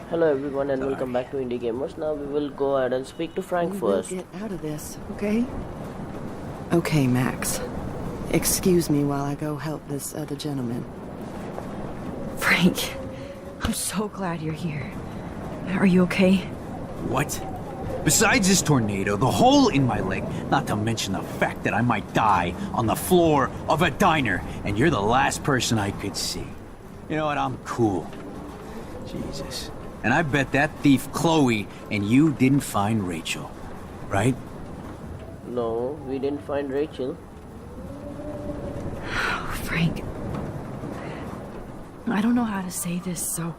Hello everyone and welcome Sorry. back to Indie Gamers. Now we will go ahead and speak to Frank We will first. get out of this, okay? Okay, Max. Excuse me while I go help this other gentleman. Frank, I'm so glad you're here. Are you okay? What? Besides this tornado, the hole in my leg, not to mention the fact that I might die on the floor of a diner, and you're the last person I could see. You know what? I'm cool. Jesus. And I bet that thief Chloe and you didn't find Rachel, right? No, we didn't find Rachel. Oh, Frank. I don't know how to say this, so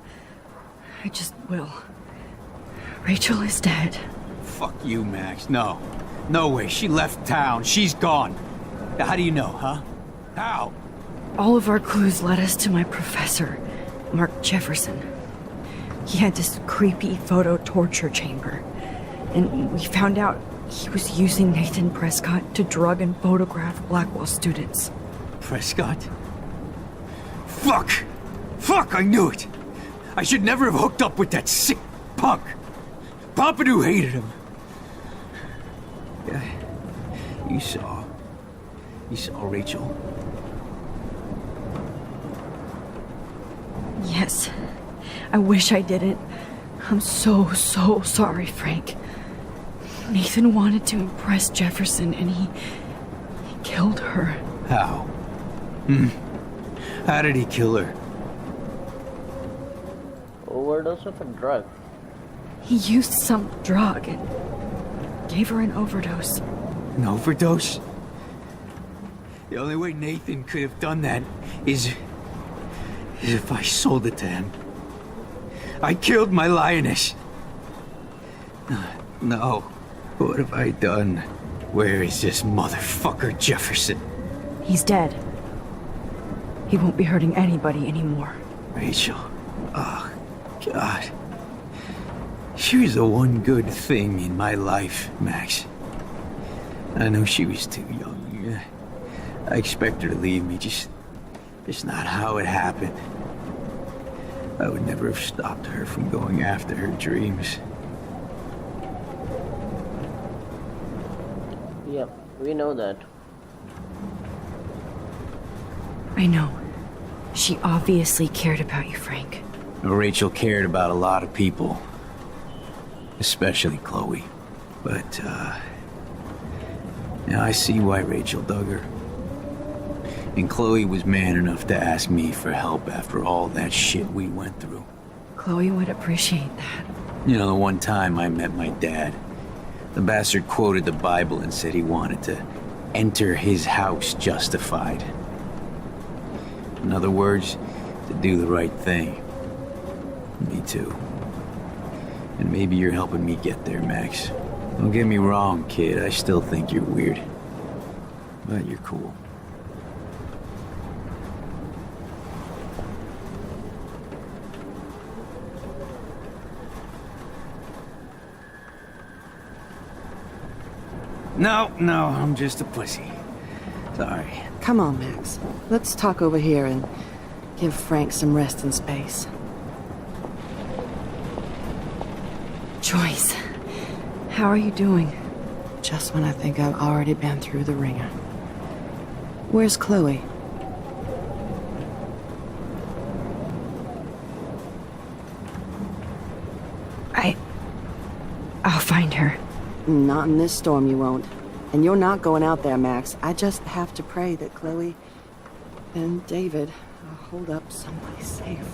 I just will. Rachel is dead. Fuck you, Max. No. No way. She left town. She's gone. Now, how do you know, huh? How? All of our clues led us to my professor, Mark Jefferson. He had this creepy photo torture chamber, and we found out he was using Nathan Prescott to drug and photograph Blackwell students. Prescott? Fuck! Fuck, I knew it! I should never have hooked up with that sick punk! Pompidou hated him. Yeah, you saw Rachel? Yes. I wish I didn't. I'm so sorry, Frank. Nathan wanted to impress Jefferson, and he killed her. How? How did he kill her? Overdose of a drug. He used some drug and gave her an overdose. An overdose? The only way Nathan could have done that is if I sold it to him. I killed my lioness. No. What have I done? Where is this motherfucker Jefferson? He's dead. He won't be hurting anybody anymore. Rachel. Oh, God. She was the one good thing in my life, Max. I know she was too young. I expect her to leave me, just not how it happened. I would never have stopped her from going after her dreams. Yep, we know that. I know. She obviously cared about you, Frank. Rachel cared about a lot of people. Especially Chloe. But, now I see why Rachel dug her. And Chloe was man enough to ask me for help after all that shit we went through. Chloe would appreciate that. You know, the one time I met my dad, the bastard quoted the Bible and said he wanted to enter his house justified. In other words, to do the right thing. Me too. And maybe you're helping me get there, Max. Don't get me wrong, kid. I still think you're weird. But you're cool. No, I'm just a pussy. Sorry. Come on, Max. Let's talk over here and give Frank some rest and space. Joyce, how are you doing? Just when I think I've already been through the ringer. Where's Chloe? I'll find her. Not in this storm, you won't. And you're not going out there, Max. I just have to pray that Chloe and David hold up someplace safe.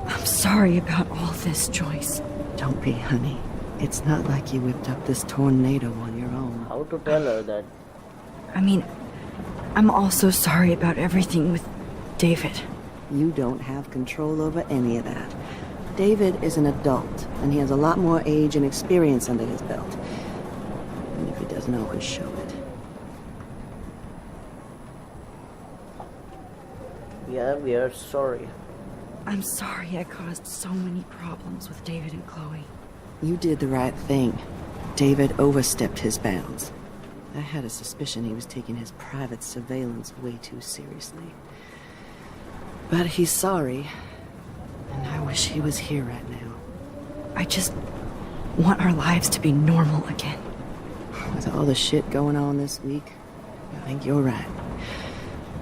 I'm sorry about all this, Joyce. Don't be, honey. It's not like you whipped up this tornado on your own. How to tell her that? I mean, I'm also sorry about everything with David. You don't have control over any of that. David is an adult, and he has a lot more age and experience under his belt. And if he doesn't always show it. Yeah, we are sorry. I'm sorry I caused so many problems with David and Chloe. You did the right thing. David overstepped his bounds. I had a suspicion he was taking his private surveillance way too seriously. But he's sorry, and I wish he was here right now. I just want our lives to be normal again. With all the shit going on this week, I think you're right.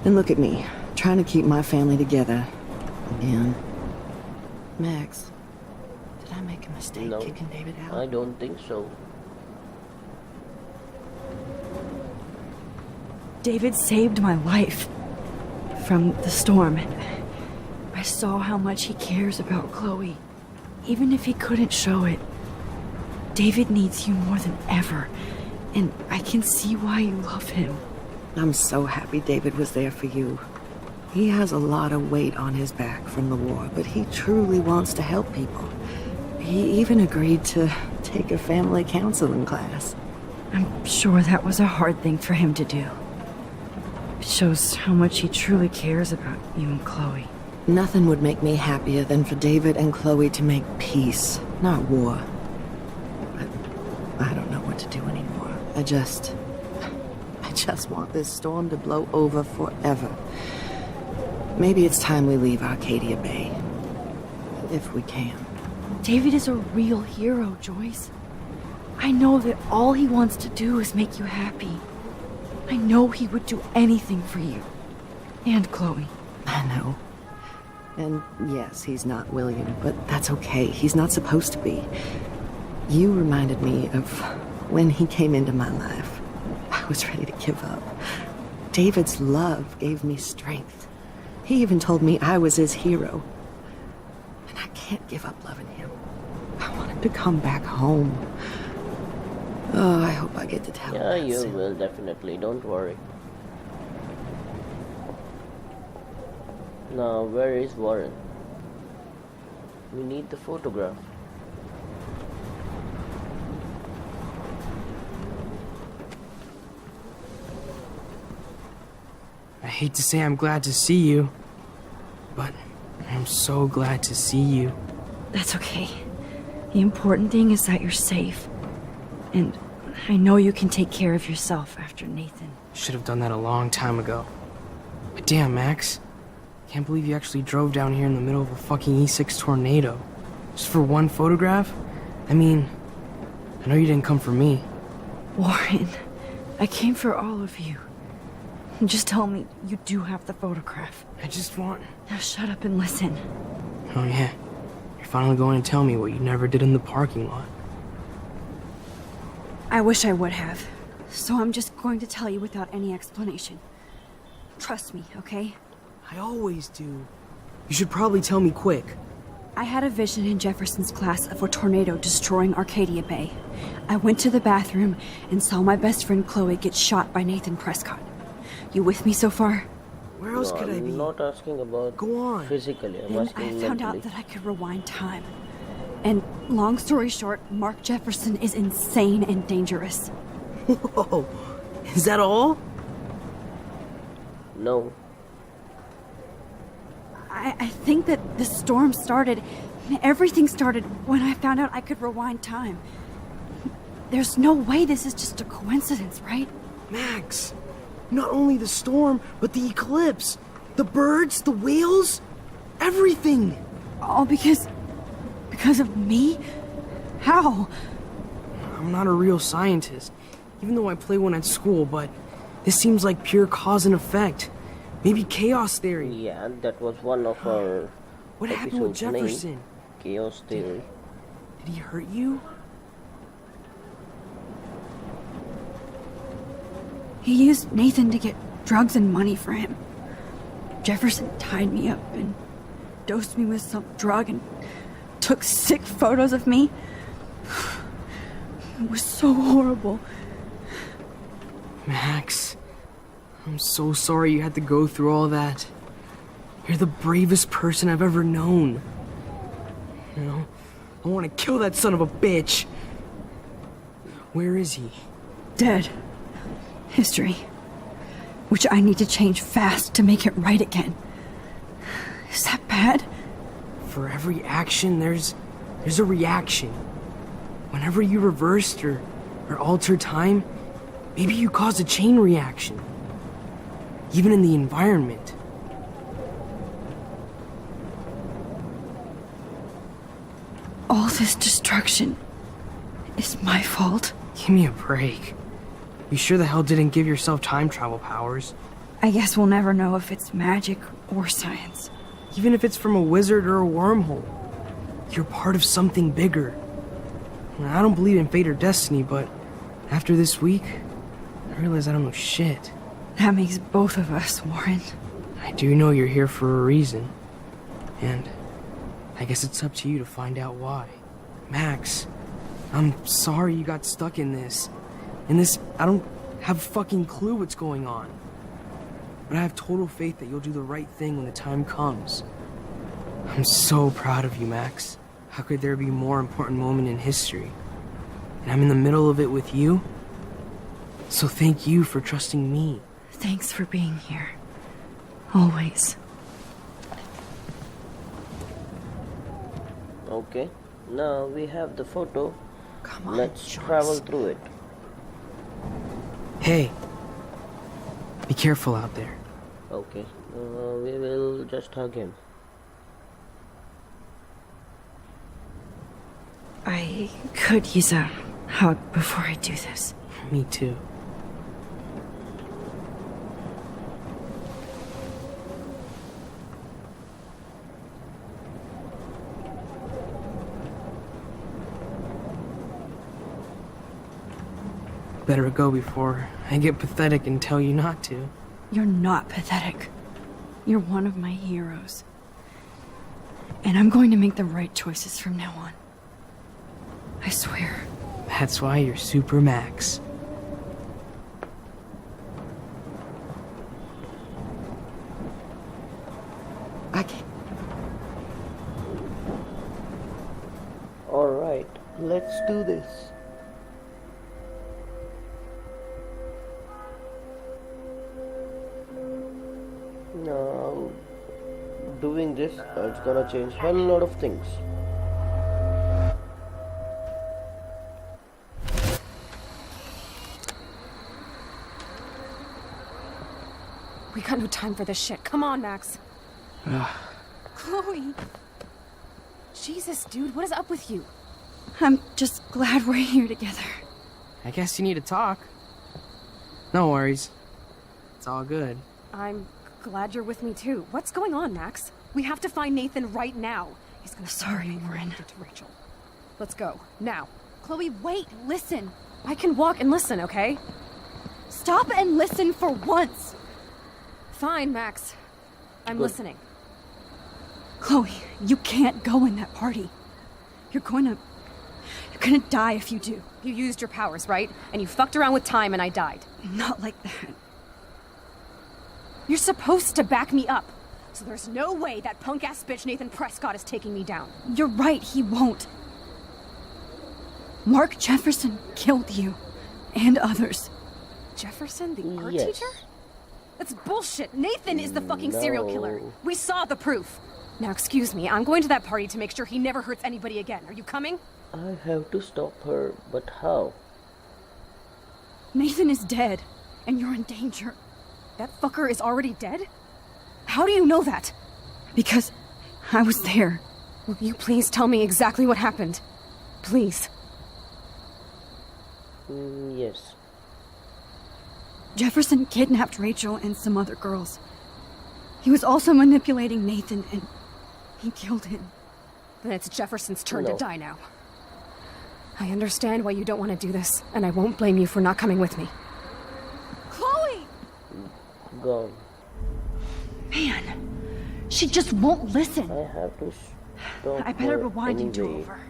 And look at me, trying to keep my family together. Again. Max, did I make a mistake No, kicking David out? I don't think so. David saved my life from the storm. I saw how much he cares about Chloe. Even if he couldn't show it, David needs you more than ever. And I can see why you love him. I'm so happy David was there for you. He has a lot of weight on his back from the war, but he truly wants to help people. He even agreed to take a family counseling class. I'm sure that was a hard thing for him to do. It shows how much he truly cares about you and Chloe. Nothing would make me happier than for David and Chloe to make peace, not war. But I don't know what to do anymore. I just want this storm to blow over forever. Maybe it's time we leave Arcadia Bay. If we can. David is a real hero, Joyce. I know that all he wants to do is make you happy. I know he would do anything for you. And Chloe. I know. And yes, he's not William, but that's okay. He's not supposed to be. You reminded me of when he came into my life. I was ready to give up. David's love gave me strength. He even told me I was his hero. And I can't give up loving him. I want him to come back home. Oh, I hope I get to tell him Yeah, that you soon. will definitely. Don't worry. Now, where is Warren? We need the photograph. I hate to say I'm glad to see you, but I'm so glad to see you. That's okay. The important thing is that you're safe. And I know you can take care of yourself after Nathan. Should have done that a long time ago. But damn, Max. Can't believe you actually drove down here in the middle of a fucking E6 tornado. Just for one photograph? I mean, I know you didn't come for me. Warren, I came for all of you. Just tell me you do have the photograph. I just want... Now shut up and listen. Oh yeah, you're finally going to tell me what you never did in the parking lot. I wish I would have. So I'm just going to tell you without any explanation. Trust me, okay? I always do. You should probably tell me quick. I had a vision in Jefferson's class of a tornado destroying Arcadia Bay. I went to the bathroom and saw my best friend Chloe get shot by Nathan Prescott. You with me so far? Where else No, could I be? I'm not asking about Go on. physically. I'm And asking I found mentally. out that I could rewind time. And long story short, Mark Jefferson is insane and dangerous. Whoa, is that all? No. I think that the storm started, everything started when I found out I could rewind time. There's no way this is just a coincidence, right? Max, not only the storm, but the eclipse, the birds, the whales, everything. All because of me? How? I'm not a real scientist, even though I play one at school, but this seems like pure cause and effect. Maybe chaos theory. Yeah, that was one of our What happened with episode's name, Jefferson? Chaos Theory. Did he hurt you? He used Nathan to get drugs and money for him. Jefferson tied me up and dosed me with some drug and took sick photos of me. It was so horrible. Max, I'm so sorry you had to go through all that. You're the bravest person I've ever known. You know, I want to kill that son of a bitch. Where is he? Dead. History. Which I need to change fast to make it right again. Is that bad? For every action, there's a reaction. Whenever you reversed or altered time, maybe you caused a chain reaction. Even in the environment. All this destruction is my fault. Give me a break. You sure the hell didn't give yourself time travel powers? I guess we'll never know if it's magic or science. Even if it's from a wizard or a wormhole. You're part of something bigger. I don't believe in fate or destiny, but after this week, I realize I don't know shit. That makes both of us, Warren. I do know you're here for a reason. And I guess it's up to you to find out why. Max, I'm sorry you got stuck in this. I don't have a fucking clue what's going on. But I have total faith that you'll do the right thing when the time comes. I'm so proud of you, Max. How could there be a more important moment in history? And I'm in the middle of it with you. So thank you for trusting me. Thanks for being here. Always. Okay, now we have the photo. Come on, Let's Joyce. travel through it. Hey, be careful out there. Okay, we will just hug him. I could use a hug before I do this. Me too. Better go before I get pathetic and tell you not to. You're not pathetic. You're one of my heroes. And I'm going to make the right choices from now on. I swear. That's why you're Super Max. I can't. Alright, let's do this. Now, doing this, it's gonna change hell lot of things. We got no time for this shit. Come on, Max. Chloe. Jesus, dude, what is up with you? I'm just glad we're here together. I guess you need to talk. No worries. It's all good. I'm glad you're with me too. What's going on, Max? We have to find Nathan right now. He's gonna Sorry, Warren. to Rachel. Let's go now. Chloe, wait, listen. I can walk and listen, okay? Stop and listen for once. Fine, Max. I'm Good. listening. Chloe, you can't go in that party. You're gonna die if you do. You used your powers, right? And you fucked around with time and I died. Not like that. You're supposed to back me up. So there's no way that punk-ass bitch Nathan Prescott is taking me down. You're right, he won't. Mark Jefferson killed you. And others. Jefferson, the art Yes. teacher? That's bullshit. Nathan is the fucking serial killer. No. We saw the proof. Now, excuse me, I'm going to that party to make sure he never hurts anybody again. Are you coming? I have to stop her, but how? Nathan is dead, and you're in danger. That fucker is already dead? How do you know that? Because I was there. Will you please tell me exactly what happened? Please. Yes. Jefferson kidnapped Rachel and some other girls. He was also manipulating Nathan, and he killed him. Then it's Jefferson's turn No. to die now. I understand why you don't want to do this, and I won't blame you for not coming with me. Chloe! Gone. Man, she just won't listen. I have to stop I better her rewind and do anyway. over.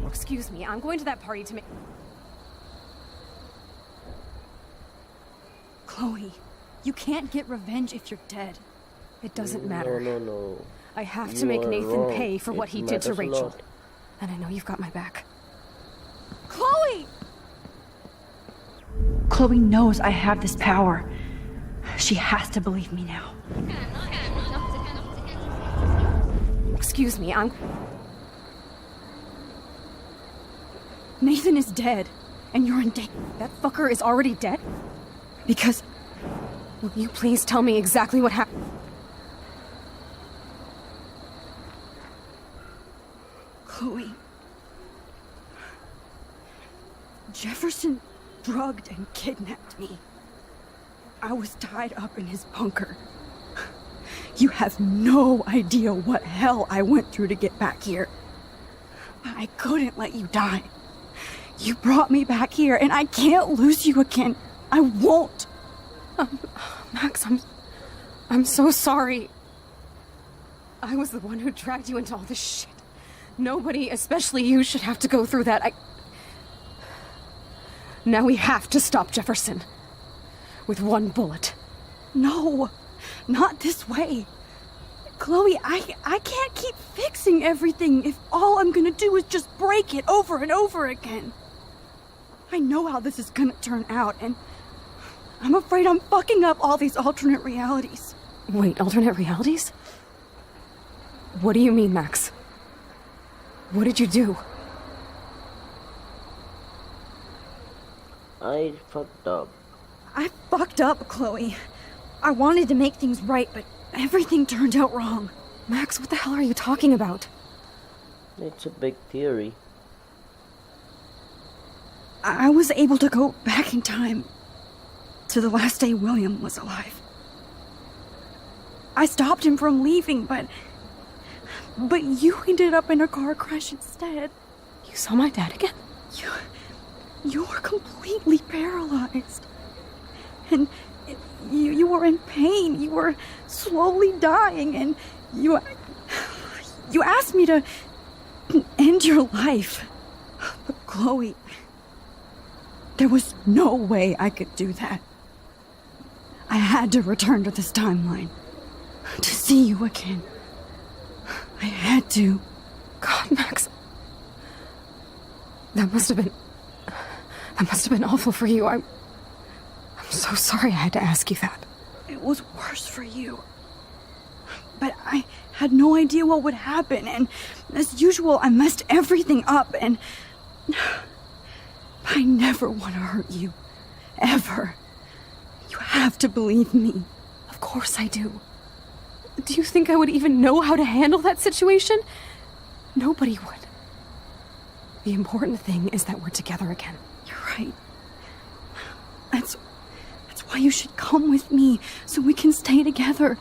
Excuse me, I'm going to that party to make... Chloe, you can't get revenge if you're dead. It doesn't matter. No. I have You to make are Nathan wrong. pay for what It he did to matters a Rachel. lot. And I know you've got my back. Chloe! Chloe knows I have this power. She has to believe me now. Excuse me, I'm... Nathan is dead, and you're in danger. That fucker is already dead? Because Will you please tell me exactly what happened? Chloe. Jefferson drugged and kidnapped me. I was tied up in his bunker. You have no idea what hell I went through to get back here. But I couldn't let you die. You brought me back here, and I can't lose you again. I won't. Max, I'm so sorry. I was the one who dragged you into all this shit. Nobody, especially you, should have to go through that. Now we have to stop Jefferson. With one bullet. No, not this way. Chloe, I can't keep fixing everything if all I'm gonna do is just break it over and over again. I know how this is gonna turn out, and I'm afraid I'm fucking up all these alternate realities. Wait, alternate realities? What do you mean, Max? What did you do? I fucked up. I fucked up, Chloe. I wanted to make things right, but everything turned out wrong. Max, what the hell are you talking about? It's a big theory. I was able to go back in time to the last day William was alive. I stopped him from leaving, but you ended up in a car crash instead. You saw my dad again? You were completely paralyzed. And you were in pain. You were slowly dying, and you asked me to end your life. But Chloe, there was no way I could do that. I had to return to this timeline to see you again. I had to. God, Max. That must have been awful for you. I'm so sorry I had to ask you that. It was worse for you. But I had no idea what would happen, and as usual, I messed everything up, and I never want to hurt you. Ever. You have to believe me. Of course I do. Do you think I would even know how to handle that situation? Nobody would. The important thing is that we're together again. You're right. That's why you should come with me, so we can stay together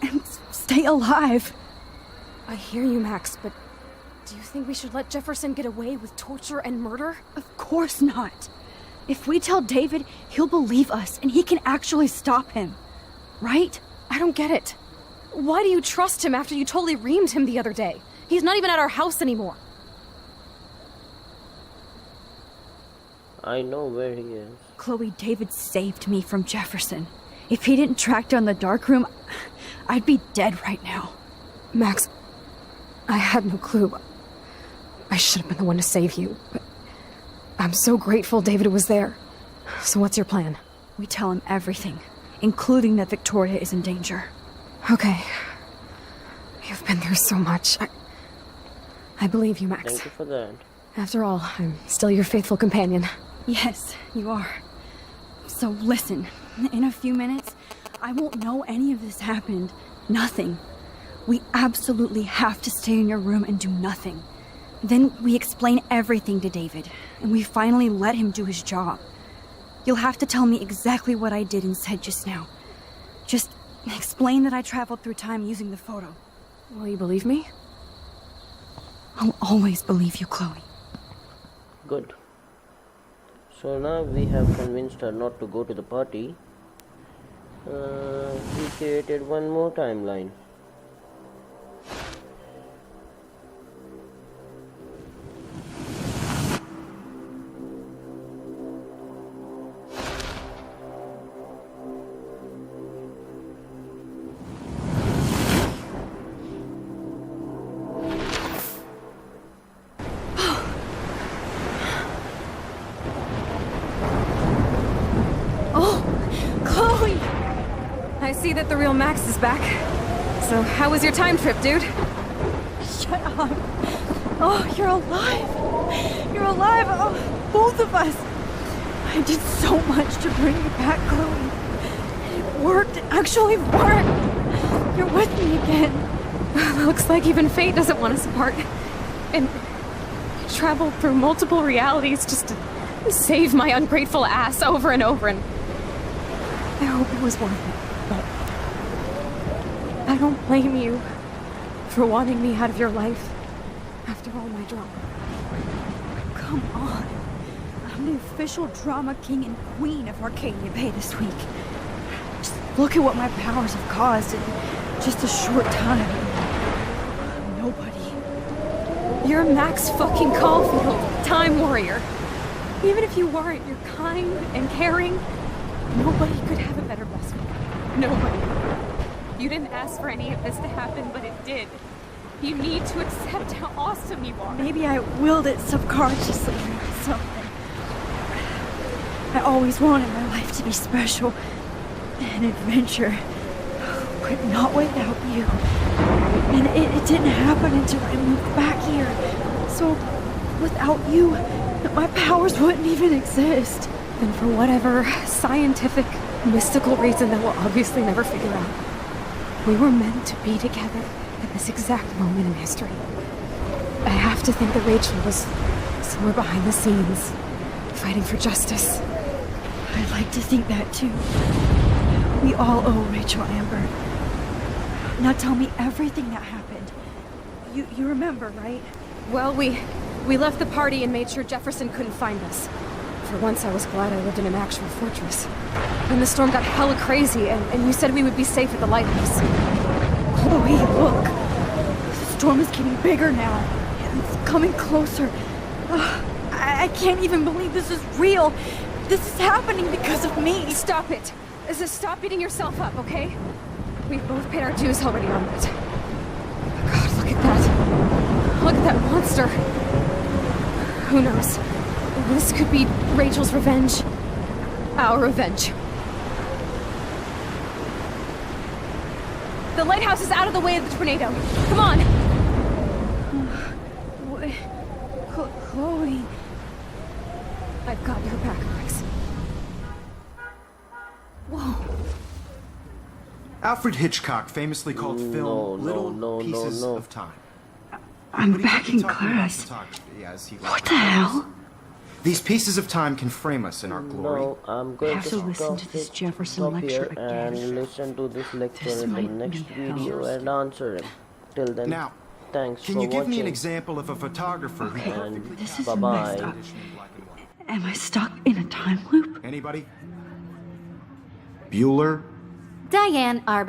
and stay alive. I hear you, Max, but do you think we should let Jefferson get away with torture and murder? Of course not. If we tell David, he'll believe us, and he can actually stop him. Right? I don't get it. Why do you trust him after you totally reamed him the other day? He's not even at our house anymore. I know where he is. Chloe, David saved me from Jefferson. If he didn't track down the darkroom, I'd be dead right now. Max, I had no clue. I should have been the one to save you, but I'm so grateful David was there. So what's your plan? We tell him everything, including that Victoria is in danger. Okay. You've been through so much. I believe you, Max. Thank you for that. After all, I'm still your faithful companion. Yes, you are. So listen, in a few minutes, I won't know any of this happened. Nothing. We absolutely have to stay in your room and do nothing. Then we explain everything to David, and we finally let him do his job. You'll have to tell me exactly what I did and said just now. Just explain that I traveled through time using the photo. Will you believe me? I'll always believe you, Chloe. Good. So now we have convinced her not to go to the party. We created one more timeline. I see that the real Max is back. So, how was your time trip, dude? Shut up. Oh, you're alive. You're alive. Oh, both of us. I did so much to bring you back, Chloe. worked. It actually worked. You're with me again. Looks like even fate doesn't want us apart. And I traveled through multiple realities just to save my ungrateful ass over and over, and I hope it was worth it. But I don't blame you for wanting me out of your life after all my drama. Come on. I'm the official drama king and queen of Arcadia Bay this week. Just look at what my powers have caused in just a short time. Nobody. You're Max fucking Caulfield, Time Warrior. Even if you weren't, you're kind and caring. Nobody could have a better best friend. Nobody. You didn't ask for any of this to happen, but it did. You need to accept how awesome you are. Maybe I willed it subconsciously or something. I always wanted my life to be special. An adventure. But not without you. And it didn't happen until I moved back here. So, without you, my powers wouldn't even exist. And for whatever scientific, mystical reason that we'll obviously never figure out, we were meant to be together at this exact moment in history. I have to think that Rachel was somewhere behind the scenes, fighting for justice. I'd like to think that too. We all owe Rachel Amber. Now tell me everything that happened. You remember, right? Well, we left the party and made sure Jefferson couldn't find us. For once, I was glad I lived in an actual fortress. Then the storm got hella crazy, and you said we would be safe at the lighthouse. Chloe, look. The storm is getting bigger now. And it's coming closer. I can't even believe this is real. This is happening because of me. Stop it. Stop beating yourself up, okay? We've both paid our dues already on it. God, look at that. Look at that monster. Who knows? This could be Rachel's revenge. Our revenge. The lighthouse is out of the way of the tornado. Come on! Chloe... I've got your back, Max. Whoa. Alfred Hitchcock famously called film little pieces of time. I'm back in class. What the hell? These pieces of time can frame us in our glory. No, I'm going have to listen to this Jefferson stop lecture here again. and listen to this lecture This in the might next be video hell. and answer him. Till then, Now, thanks can for you give watching. me an example of a photographer who Okay. perfectly This is Bye-bye. messed up. Am I stuck in a time loop? Anybody? Bueller? Diane Arbor.